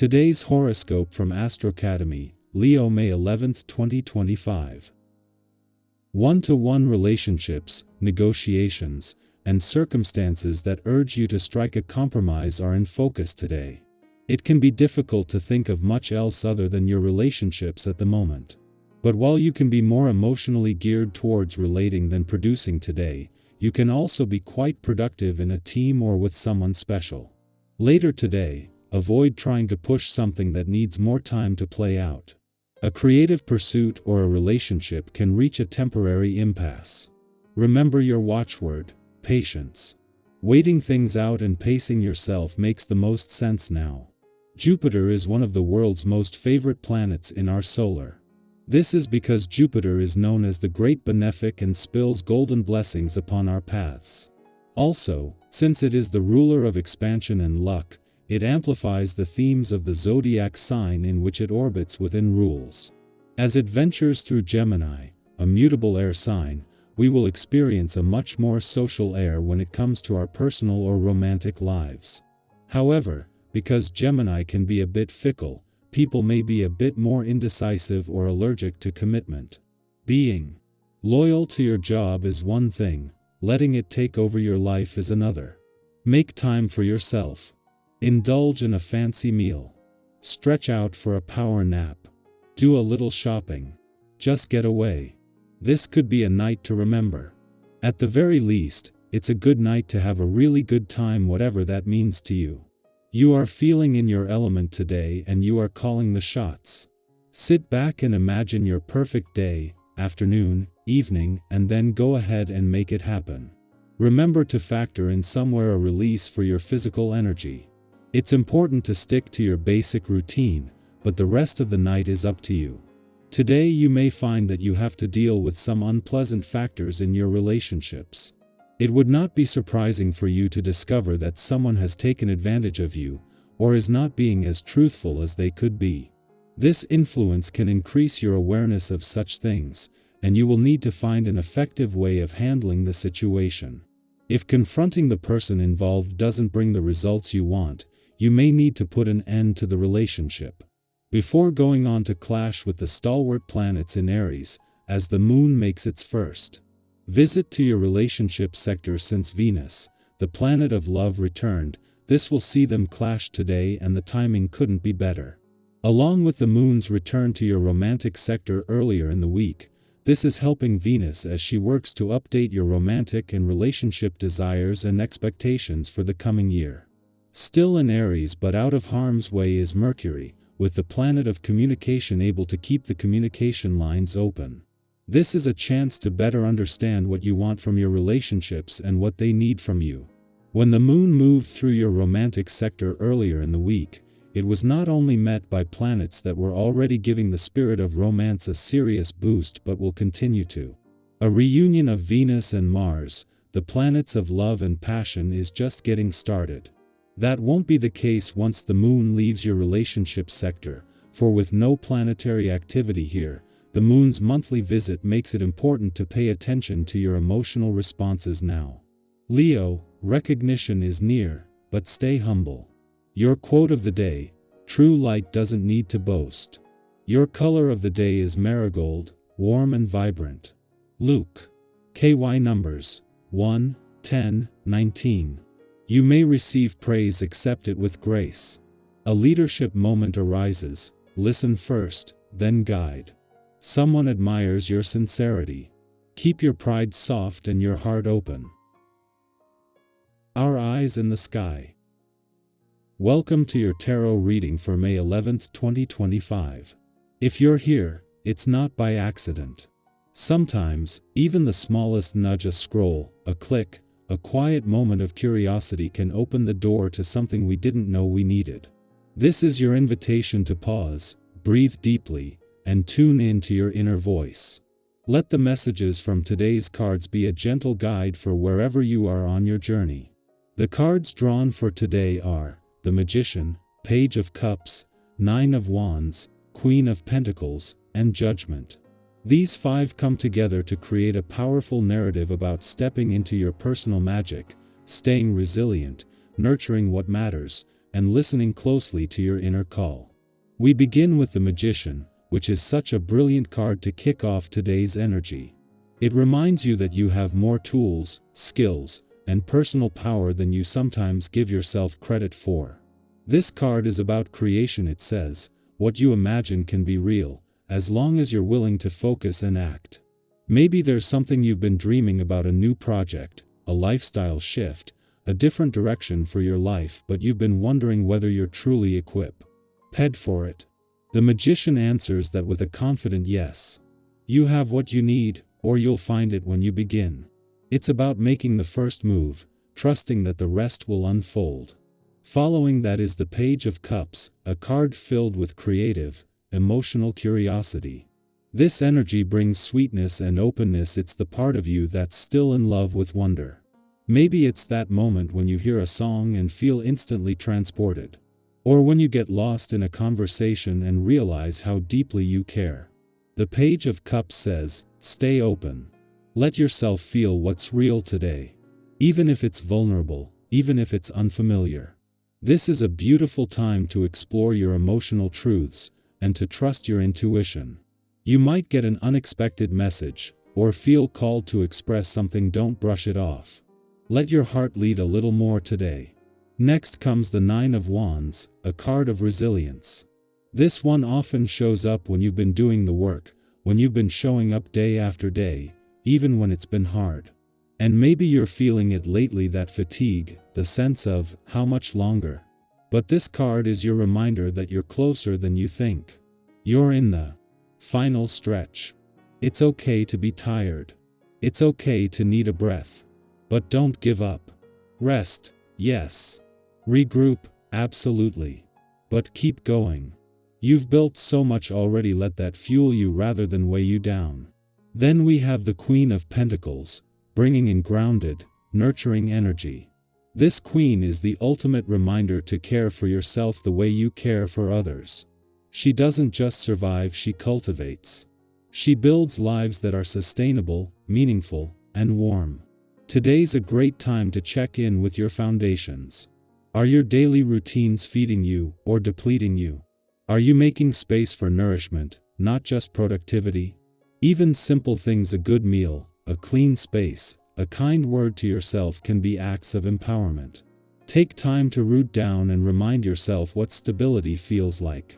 Today's horoscope from Astrocademy, Leo, May 11, 2025. One-to-one relationships, negotiations, and circumstances that urge you to strike a compromise are in focus today. It can be difficult to think of much else other than your relationships at the moment. But while you can be more emotionally geared towards relating than producing today, you can also be quite productive in a team or with someone special. Later today, avoid trying to push something that needs more time to play out. A creative pursuit or a relationship can reach a temporary impasse. Remember your watchword: patience. Waiting things out and pacing yourself makes the most sense now. Jupiter is one of the world's most favorite planets in our solar. This is because Jupiter is known as the great benefic and spills golden blessings upon our paths. Also, since it is the ruler of expansion and luck, it amplifies the themes of the zodiac sign in which it orbits within rules. As it ventures through Gemini, a mutable air sign, we will experience a much more social air when it comes to our personal or romantic lives. However, because Gemini can be a bit fickle, people may be a bit more indecisive or allergic to commitment. Being loyal to your job is one thing, letting it take over your life is another. Make time for yourself. Indulge in a fancy meal. Stretch out for a power nap. Do a little shopping. Just get away. This could be a night to remember. At the very least, it's a good night to have a really good time, whatever that means to you. You are feeling in your element today and you are calling the shots. Sit back and imagine your perfect day, afternoon, evening, and then go ahead and make it happen. Remember to factor in somewhere a release for your physical energy. It's important to stick to your basic routine, but the rest of the night is up to you. Today you may find that you have to deal with some unpleasant factors in your relationships. It would not be surprising for you to discover that someone has taken advantage of you, or is not being as truthful as they could be. This influence can increase your awareness of such things, and you will need to find an effective way of handling the situation. If confronting the person involved doesn't bring the results you want, you may need to put an end to the relationship. Before going on to clash with the stalwart planets in Aries, as the moon makes its first visit to your relationship sector since Venus, the planet of love, returned, this will see them clash today, and the timing couldn't be better. Along with the moon's return to your romantic sector earlier in the week, this is helping Venus as she works to update your romantic and relationship desires and expectations for the coming year. Still in Aries but out of harm's way is Mercury, with the planet of communication able to keep the communication lines open. This is a chance to better understand what you want from your relationships and what they need from you. When the moon moved through your romantic sector earlier in the week, it was not only met by planets that were already giving the spirit of romance a serious boost but will continue to. A reunion of Venus and Mars, the planets of love and passion, is just getting started. That won't be the case once the moon leaves your relationship sector, for with no planetary activity here, the moon's monthly visit makes it important to pay attention to your emotional responses now. Leo, recognition is near, but stay humble. Your quote of the day: true light doesn't need to boast. Your color of the day is marigold, warm and vibrant. Luke. KY numbers 1, 10, 19. You may receive praise, accept it with grace. A leadership moment arises, listen first, then guide. Someone admires your sincerity. Keep your pride soft and your heart open. Our eyes in the sky. Welcome to your tarot reading for May 11, 2025. If you're here, it's not by accident. Sometimes, even the smallest nudge, a scroll, a click, a quiet moment of curiosity can open the door to something we didn't know we needed. This is your invitation to pause, breathe deeply, and tune in to your inner voice. Let the messages from today's cards be a gentle guide for wherever you are on your journey. The cards drawn for today are the Magician, Page of Cups, Nine of Wands, Queen of Pentacles, and Judgment. These five come together to create a powerful narrative about stepping into your personal magic, staying resilient, nurturing what matters, and listening closely to your inner call. We begin with the Magician, which is such a brilliant card to kick off today's energy. It reminds you that you have more tools, skills, and personal power than you sometimes give yourself credit for. This card is about creation. It says, what you imagine can be real, as long as you're willing to focus and act. Maybe there's something you've been dreaming about, a new project, a lifestyle shift, a different direction for your life, but you've been wondering whether you're truly equipped for it. The Magician answers that with a confident yes. You have what you need, or you'll find it when you begin. It's about making the first move, trusting that the rest will unfold. Following that is the Page of Cups, a card filled with creative, emotional curiosity. This energy brings sweetness and openness. It's the part of you that's still in love with wonder. Maybe it's that moment when you hear a song and feel instantly transported. Or when you get lost in a conversation and realize how deeply you care. The Page of Cups says, stay open. Let yourself feel what's real today. Even if it's vulnerable, even if it's unfamiliar. This is a beautiful time to explore your emotional truths, and to trust your intuition. You might get an unexpected message, or feel called to express something. Don't brush it off. Let your heart lead a little more today. Next comes the Nine of Wands, a card of resilience. This one often shows up when you've been doing the work, when you've been showing up day after day, even when it's been hard. And maybe you're feeling it lately, that fatigue, the sense of, how much longer? But this card is your reminder that you're closer than you think. You're in the final stretch. It's okay to be tired. It's okay to need a breath. But don't give up. Rest, yes. Regroup, absolutely. But keep going. You've built so much already. Let that fuel you rather than weigh you down. Then we have the Queen of Pentacles, bringing in grounded, nurturing energy. This queen is the ultimate reminder to care for yourself the way you care for others. She doesn't just survive, she cultivates. She builds lives that are sustainable, meaningful, and warm. Today's a great time to check in with your foundations. Are your daily routines feeding you or depleting you? Are you making space for nourishment, not just productivity? Even simple things, a good meal, a clean space, a kind word to yourself can be acts of empowerment. Take time to root down and remind yourself what stability feels like.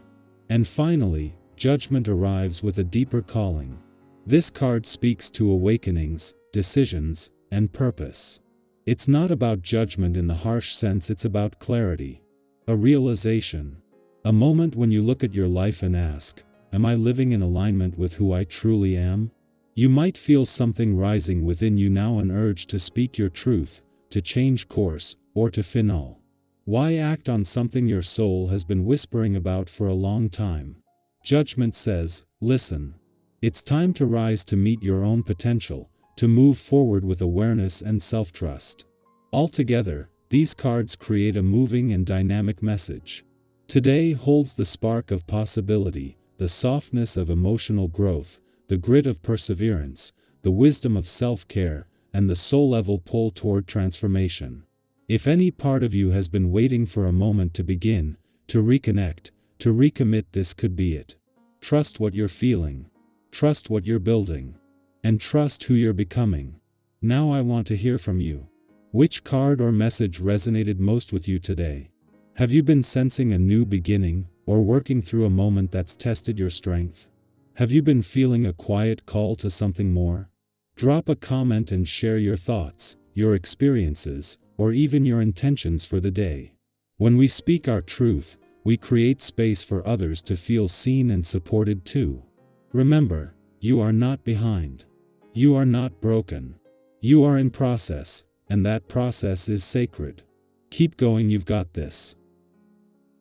And finally, Judgment arrives with a deeper calling. This card speaks to awakenings, decisions, and purpose. It's not about judgment in the harsh sense, it's about clarity. A realization. A moment when you look at your life and ask, am I living in alignment with who I truly am? You might feel something rising within you now, an urge to speak your truth, to change course, or to finale. Why act on something your soul has been whispering about for a long time? Judgment says, listen. It's time to rise to meet your own potential, to move forward with awareness and self-trust. Altogether, these cards create a moving and dynamic message. Today holds the spark of possibility, the softness of emotional growth, the grit of perseverance, the wisdom of self-care, and the soul-level pull toward transformation. If any part of you has been waiting for a moment to begin, to reconnect, to recommit, this could be it. Trust what you're feeling. Trust what you're building. And trust who you're becoming. Now I want to hear from you. Which card or message resonated most with you today? Have you been sensing a new beginning, or working through a moment that's tested your strength? Have you been feeling a quiet call to something more? Drop a comment and share your thoughts, your experiences, or even your intentions for the day. When we speak our truth, we create space for others to feel seen and supported too. Remember, you are not behind. You are not broken. You are in process, and that process is sacred. Keep going, you've got this.